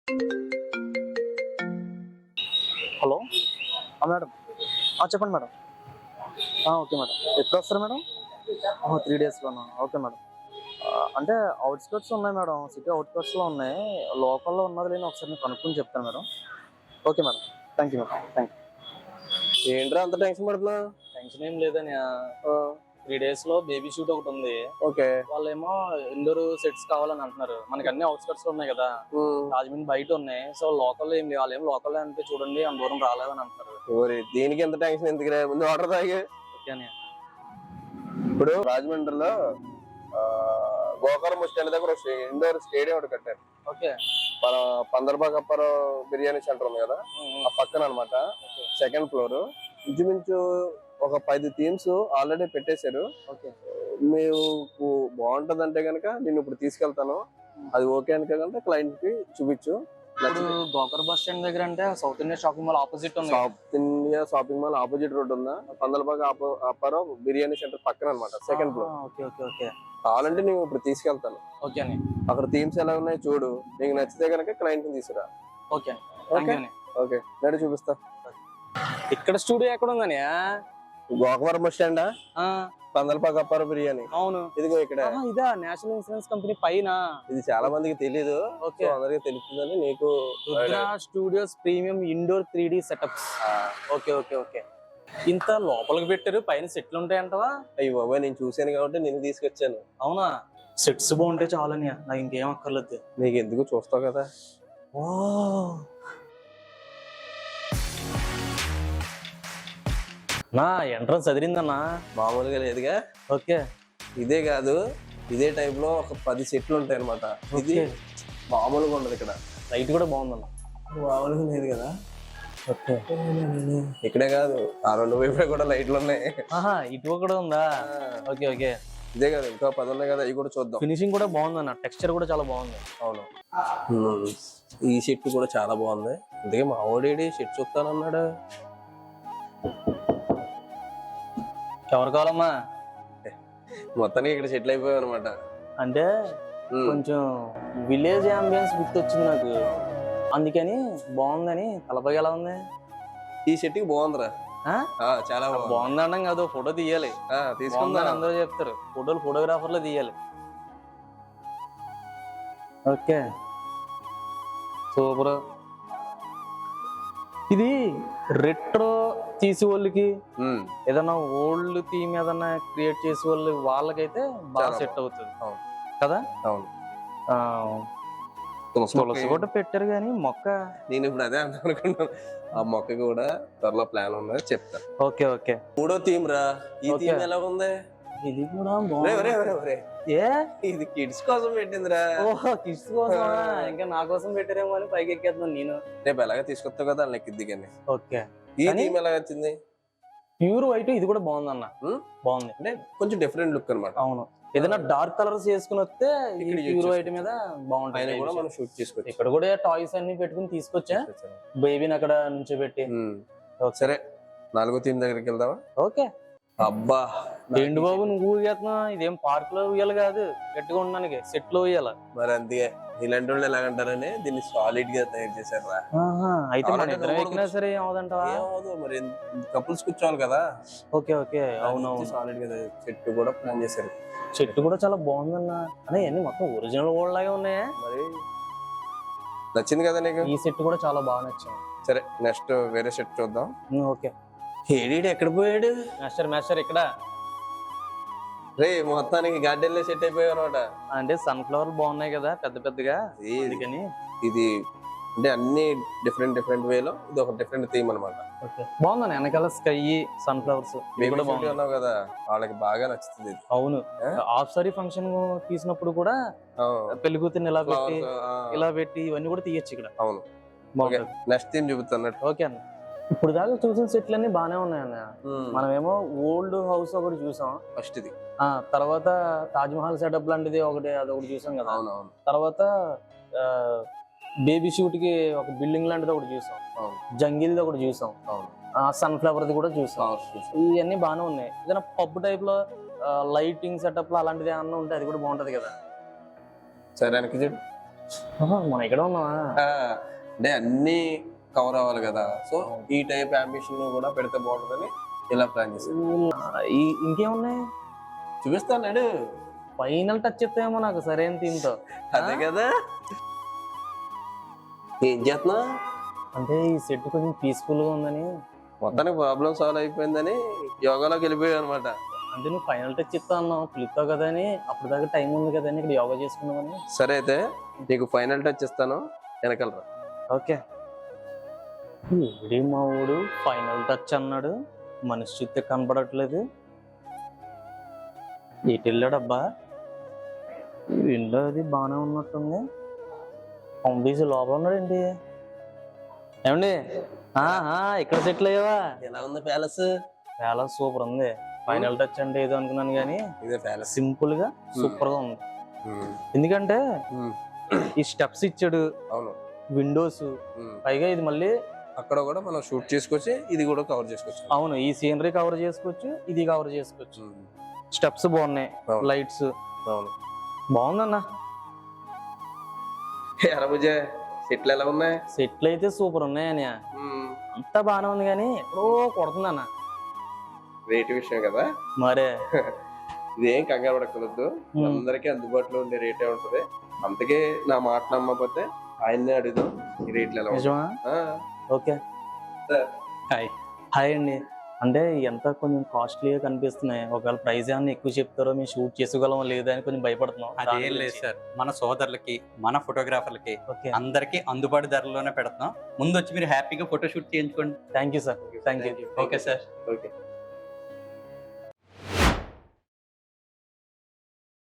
Hello madam, చెప్పండి madam. Okay madam, ఎప్పుడు వస్తారు మేడం? 3 డేస్లోనా? Okay madam. అంటే అవుట్స్కట్స్ ఉన్నాయి మేడం, సిటీ అవుట్స్కట్స్లో ఉన్నాయి. లోకల్లో ఉన్నది లేని ఒకసారి నేను కనుక్కొని చెప్తాను madam. Okay madam, thank you madam, thank you. ఏంట్రా అంత టెన్షన్ పడుతున్నా? టెన్షన్ ఏం లేదని 3 డేస్లో బేబీ షూట్ ఒకటి ఉంది. ఓకే. వాళ్ళేమో ఇండోర్ సెట్స్ కావాలని అంటున్నారు. మనకి అన్ని అవుట్స్కట్స్ లో ఉన్నాయి కదా, రాజమండ్రి బయట ఉన్నాయి. సో లోకల్లో ఏం లేవు, వాళ్ళు ఏం లోకల్ అంటే చూడండి అంత దూరం రాలేదని అంటున్నారు. దీనికి ఎంత టెన్షన్ ఎందుకు? ముందు ఆర్డర్ తాగి. ఓకే అని ఇప్పుడు రాజమండ్రిలో గోకరం స్టాండ్ దగ్గర ఇండోర్ స్టేడియం ఒకటి కట్టారు. ఓకే. మన పందర్బాగప్పరం బిర్యానీ సెంటర్ ఉంది కదా, ఆ పక్కన అనమాట, సెకండ్ ఫ్లోర్. ఇంచుమించు ఒక 10 థీమ్స్ ఆల్రెడీ పెట్టేశారు. ఓకే. మీకు బాగుంటది అంటే కనుక నేను ఇప్పుడు తీసుకెళ్తాను. అది ఓకే అంటే కనుక క్లయింట్ కి చూపించు. ఇప్పుడు గోకర్ బస్ స్టాండ్ దగ్గర అంటే South India shopping mall opposite ఉంది. South India shopping mall opposite road ఉందా, పందలబాగ అప్పారం బిర్యానీ సెంటర్ పక్కన అనమాట, second floor. Okay okay okay. కావాలంటే నేను ఇప్పుడు తీసుకెళ్తాను. ఓకే అని అక్కడ థీమ్స్ ఎలా ఉన్నాయో చూడు, నీకు నచ్చితే కనుక క్లయింట్ ని తీసుకురా. ఓకే ఓకే ఓకే, నేను చూపిస్తా. ఇక్కడ స్టూడియో ఎక్కడ ఉందని? Gokavaram bus stand, Pandalapaka Apparam biryani. అవును, ఇదిగో ఇక్కడ. ఇదా నేషనల్ ఇన్సూరెన్స్ కంపెనీ పైన. ఇది చాలా మందికి తెలీదు, ఓకే, అందరికి తెలుస్తుందని నీకు. Rudra studios premium indoor 3D setups. Okay okay okay. ఇంత లోపలికి పెట్టారు, పైన సెట్లు ఉంటాయంటవా? అయ్యి బాబాయ్, నేను చూసాను కాబట్టి నేను తీసుకొచ్చాను. అవునా? సెట్స్ బాగుంటే చాలని, నాకు ఇంకేం అక్కర్లేదు. నీకు ఎందుకు, చూస్తావు కదా. నా ఎంట్రన్స్ చదిరిందన్నా? మామూలుగా లేదుగా. ఓకే. ఇదే కాదు, ఇదే టైప్ లో ఒక 10 సెట్లు ఉంటాయి అనమాట. ఇది మామూలుగా ఉండదు. ఇక్కడ లైట్ కూడా బాగుందన్న. మామూలుగా లేదు కదా. ఓకే. ఇక్కడే కాదు, ఆ రెండు వైపులా కూడా లైట్లు ఉన్నాయి. ఇటు కూడా ఉందా? Okay okay. ఇదే కాదు, ఇంకా 10 ఉన్నాయి కదా, ఇవి కూడా చూద్దాం. ఫినిషింగ్ కూడా బాగుందన్న, టెక్స్చర్ కూడా చాలా బాగుంది. అవును. ఈ సెట్ కూడా చాలా బాగుంది. అందుకే మా ఓడేడి సెట్ చూస్తానన్నాడు. ఎవరు కావాలమ్మా? మొత్తానికి ఇక్కడ సెటిల్ అయిపోయావు అనమాట. అంటే కొంచెం విలేజ్ అంబియన్స్ గుర్తొచ్చింది నాకు, అందుకని బాగుందని. తలపై ఎలా ఉంది? ఈ సెట్కి బాగుందిరా, చాలా బాగుంది అనడం కాదు, ఫోటో తీయాలి. తీసుకుందని అందరూ చెప్తారు, ఫోటోలు ఫోటోగ్రాఫర్లో తీయాలి. Okay, super. ఇది రెట్రో తీసే వాళ్ళకి, ఏదైనా ఓల్డ్ థీమ్ ఏదైనా క్రియేట్ చేసే వాళ్ళకైతే బాగా సెట్ అవుతుంది కదా. అవును. తులసి కూడా పెట్టారు కానీ మొక్క, నేను ఇప్పుడు అదే అనుకున్నాను. ఆ మొక్క కూడా త్వరలో ప్లాన్ ఉన్నది, చెప్తాను. Okay okay. 3వ థీమ్ రా. ఈ థీమ్ ఎలా ఉంది? ఇది కూడా బాగుంది. ఇది కిడ్స్ కోసం పెట్టిందిరా. ఓహో, కిడ్స్ కోసం. ఇంకా నా కోసం పెట్టారేమో అని పైకి ఎక్కేస్తున్నాను నేను. రేపు ఎలాగ తీసుకొస్తావు కదా, లెక్కిద్ది కానీ. ఓకే. ఈ థీమ్ ఎలా వచ్చింది? Pure white. ఇది కూడా బాగుంది అన్న, బాగుంది. అంటే కొంచెం డిఫరెంట్ లుక్ అనమాట. అవును, ఏదైనా డార్క్ కలర్స్ వేసుకుని వస్తే ప్యూర్ వైట్ మీద బాగుంటాయి. కూడా మనం షూట్ చేసుకోవచ్చు. ఇక్కడ కూడా టాయ్స్ అన్ని పెట్టుకుని తీసుకొచ్చా, బేబీని అక్కడ నుంచి పెట్టి. సరే, 4వ థీమ్ దగ్గరికి వెళ్దామా? ఓకే. అబ్బా ఏంటి బాబు నువ్వు ఊగేస్తున్నా? ఇదేం పార్క్ లో ఊయాలి కాదు, గట్టిగా ఉండడానికి సెట్ లో ఊయాల. మరి అందుకే ఇలాంటి వాళ్ళు ఎలాగంటారని దీన్ని సాలిడ్ గా తయారు చేశారు రా. అయితే మన ఇద్దరం ఎక్కినా సరే ఏమవుదంటావా? మరి కపుల్స్ కూర్చోవాలి కదా. Okay okay. అవునవును, సాలిడ్ గా చెట్టు కూడా ప్లాన్ చేశారు. చెట్టు కూడా చాలా బాగుందన్న. అనే అన్ని మొత్తం ఒరిజినల్ గోల్డ్ లాగే ఉన్నాయా? మరి నచ్చింది కదా నీకు? ఈ సెట్ కూడా చాలా బాగా నచ్చింది. సరే, నెక్స్ట్ వేరే సెట్ చూద్దాం. ఓకే. ఏడీడు ఎక్కడ పోయాడు? మాస్టర్ ఇక్కడ. రే, మొత్తానికి గార్డెన్ లో సెట్ అయిపోయావు అనమాట. అంటే సన్ఫ్లవర్ బాగున్నాయి కదా పెద్ద పెద్దగా, అందుకని. ఇది అంటే అన్ని డిఫరెంట్ వేలో ఇది ఒక డిఫరెంట్ థీమ్ అనమాట. బాగుంది. వెనకాల స్కై, సన్ఫ్లవర్స్ అన్నావు కదా, వాళ్ళకి బాగా నచ్చుతుంది. అవును, హాఫ్ సారీ ఫంక్షన్ తీసినప్పుడు కూడా పెళ్లి కూతుర్ని ఇలా పెట్టి ఇవన్నీ కూడా తీయచ్చు ఇక్కడ. అవును. Next theme చూపుతున్నట్టు. ఓకే అన్న. ఇప్పుడు దాకా చూసిన సెట్లు అన్ని బానే ఉన్నాయన్న. మనమేమో ఓల్డ్ హౌస్ ఒకటి చూసాం ఫస్ట్, ఇది. తర్వాత తాజ్ మహల్ సెటప్ లాంటిది అదొకటి చూసాం కదా. అవునవును. తర్వాత బేబీ షూట్ కి ఒక బిల్డింగ్ లాంటిది ఒకటి చూసాం, జంగిల్ది ఒకటి చూసాం, సన్ఫ్లవర్ ది కూడా చూసాం. ఇవన్నీ బాగానే ఉన్నాయి. ఏదైనా పబ్ టైప్ లో లైటింగ్ సెటప్ లో అలాంటిది ఏమన్నా ఉంటే అది కూడా బాగుంటది కదా. సరే, వెనక్కి చూడు. మనం ఇక్కడ ఉన్నావా? అంటే అన్ని కవర్ అవ్వాలి కదా, సో ఈ టైప్ అంబిషన్ కూడా పెడితే బాగుంటుందని ఇలా ప్లాన్ చేశాను. ఇంకేమున్నాయి? చూపిస్తాడు. ఫైనల్ టచ్ చెప్తాయేమో నాకు సరైన థీమ్తో. అదే కదా. ఏం చేస్తున్నా అంటే ఈ సెట్ కొంచెం పీస్ఫుల్ గా ఉందని. మొత్తానికి ప్రాబ్లం సాల్వ్ అయిపోయిందని యోగాలోకి వెళ్ళిపోయావు అనమాట. అంటే నువ్వు ఫైనల్ టచ్ చెప్తా అన్నావు, పిలుస్తావు కదా అని, అప్పుడు దాకా టైం ఉంది కదా అని ఇక్కడ యోగా చేసుకున్నామని. సరే అయితే నీకు ఫైనల్ టచ్ ఇస్తాను, వెనకలరా. ఓకే. ఏడి మా ఊడు ఫైనల్ టచ్ అన్నాడు, మనిషి చూస్తే కనపడట్లేదు. ఎటు వెళ్ళాడబ్బా? ఇంట్లో అది బాగానే ఉన్నట్టుంది. పంపీసి లోపల ఉన్నాడండి. ఏమండి ఇక్కడ సెటిల్ అయ్యావా? ఎలా ఉంది ప్యాలెస్? చాలా సూపర్ ఉంది. ఫైనల్ టచ్ అంటే ఏదో అనుకున్నాను కానీ ఇదే ప్యాలెస్. సింపుల్ గా సూపర్ గా ఉంది. ఎందుకంటే ఈ స్టెప్స్ ఇచ్చాడు, అవును, విండోస్, పైగా ఇది మళ్ళీ అక్కడ కూడా మనం షూట్ చేసుకోవచ్చు, ఇది కూడా కవర్ చేసుకోవచ్చు. అవును, ఈ సీనరీ కవర్ చేసుకోవచ్చు, ఇది కవర్ చేసుకోవచ్చు. స్టెప్స్ బాగున్నాయి, లైట్స్. అవును, బాగుందన్న. అరబుజ సెట్లు ఎలా ఉన్నాయి? సెట్లు అయితే సూపర్ ఉన్నాయని, అంతా బాగానే ఉంది కానీ ఎక్కడో కొడుతుందన్న. రేట్ విషయం కదా మరే. ఇదేం కంగారు పడకూడదు, అందరికీ అందుబాటులో ఉండే రేటే ఉంటది. అందుకే నా మాట నమ్మకపోతే ఆయన్నే అడుగుదాం ఈ రేట్లు ఎలా నిజమా? ఓకే. హాయ్. హాయ్ అండి. అంటే ఎంత కొంచెం కాస్ట్లీగా కనిపిస్తున్నాయి, ఒకవేళ ప్రైస్ ఏమన్నా ఎక్కువ చెప్తారో మేము షూట్ చేసుకోగలమో లేదా అని కొంచెం భయపడుతున్నాం. అదేం లేదు సార్, మన సోదరులకి మన ఫోటోగ్రాఫర్లకి అందరికి అందుబాటు ధరలోనే పెడతాం. ముందు వచ్చి మీరు హ్యాపీగా ఫోటో షూట్ చేయించుకోండి. Thank you sir. Thank you. Okay sir. Okay.